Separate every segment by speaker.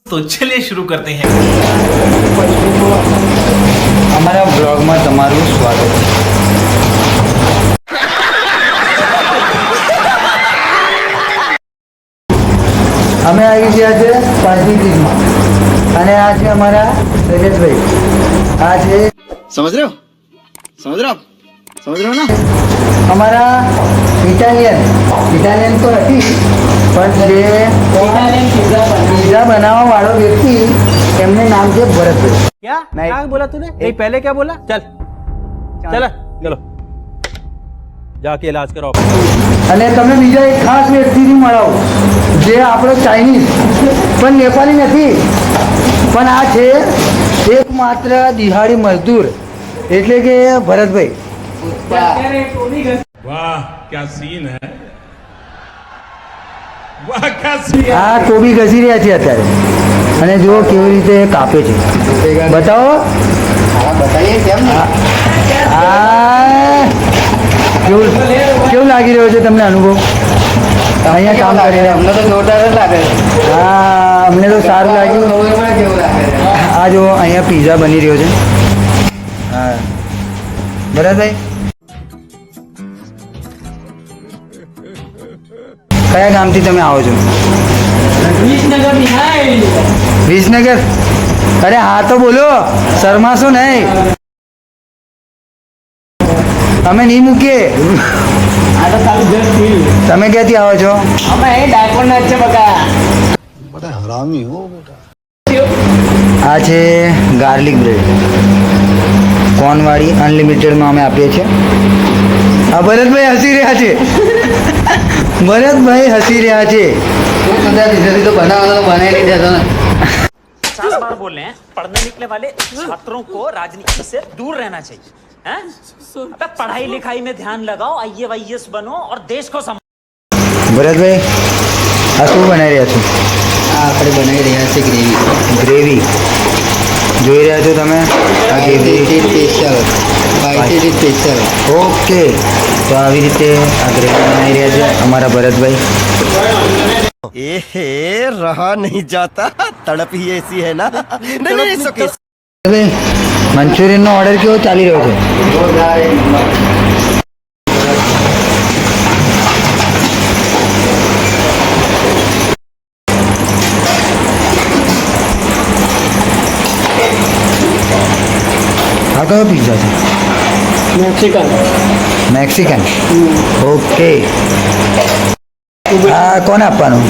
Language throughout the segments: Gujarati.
Speaker 1: तो चलिए शुरू करते हैं।
Speaker 2: हमारा ब्लॉग में તમારું સ્વાગત છે। અમે આવી ગયા છે પાર્ટીમાં અને આ છે અમારા શૈલેષભાઈ। આ છે
Speaker 3: समझ रहे हो ना।
Speaker 2: અમારા ઇટાલિયન તો નથી પણ જે પીઝા બનાવવા વાળો વ્યક્તિ એમનું નામ છે ભરતભાઈ।
Speaker 4: क्या
Speaker 2: नहीं।
Speaker 4: क्या बोला तूने नहीं पहले क्या बोला चल चल चलो जाके इलाज कराओ।
Speaker 2: અને તમે બીજા એક ખાસ વ્યક્તિથી મળાવો જે આપણો ચાઇનીઝ પણ નેપાળી નથી પણ આ છે એકમાત્ર દિહાડી મજદૂર એટલે કે ભરતભાઈ।
Speaker 5: वाह क्या सीन है, वाह क्या सीन।
Speaker 2: આ કોબી ઘસી રહ્યા છે અત્યારે અને જુઓ કેવી રીતે કાપે છે બતાવો। આ કેવું લાગી રહ્યો છે તમને અનુભવ અહીંયા કામ કરીને?
Speaker 3: અમને તો જોરદાર જ લાગે છે।
Speaker 2: હા અમને તો સારું લાગ્યું।
Speaker 3: કેવું લાગે છે?
Speaker 2: આ જો અહીંયા પીઝા બની રહ્યો છે। હા ભરતભાઈ કયા ગામથી તમે આવો છો? વિસનગર। અરે હા તો બોલો, શરમાશો નહીં, અમે નહીં મૂકીએ। તમે ક્યાંથી આવો છો? આ છે ગાર્લિક બ્રેડ કોર્નવાળી અનલિમિટેડમાં અમે આપીએ છીએ। આ ભરતભાઈ હસી રહ્યા છે। ભરતભાઈ હસી રહ્યા છે।
Speaker 3: તો બનાવવાનો બનાવી નહીં દેતો ને।
Speaker 6: 50 बार बोल रहे हैं पढ़ने निकले वाले छात्रों को राजनीति से दूर रहना चाहिए हैं? अबे पढ़ाई लिखाई में ध्यान लगाओ, आईएएस बनो और देश को
Speaker 2: ભરતભાઈ આ શું બનાવી રહ્યા છો?
Speaker 3: આ આપણે બનાવી રહ્યા છે
Speaker 2: ગ્રેવી જોઈ રહ્યા છો તમે? આ ગ્રેવી
Speaker 3: સ્પેશિયલ સ્પેશિયલ।
Speaker 2: ઓકે તો આવી રીતે આ ગ્રેવી બનાવી રહ્યા છે અમારા ભરતભાઈ।
Speaker 7: ए रहा नहीं जाता, तड़प ही ऐसी है ना। नहीं सके।
Speaker 2: ભરતભાઈ મંચુરિયનનો ઓર્ડર કેવો ચાલી રહ્યો છે? આ કયો પિઝા છે? મેક્સિકન। ઓકે આ કોને આપવાનું?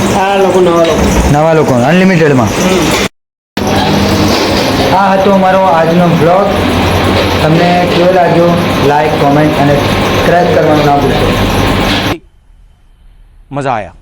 Speaker 2: નવા લોકો અનલિમિટેડમાં। આ હતો અમારો આજનો બ્લોગ। તમને કેવો લાગ્યો? લાઈક કોમેન્ટ અને સબસ્ક્રાઈબ કરવાનું ના ભૂલશો।
Speaker 4: मजा आया।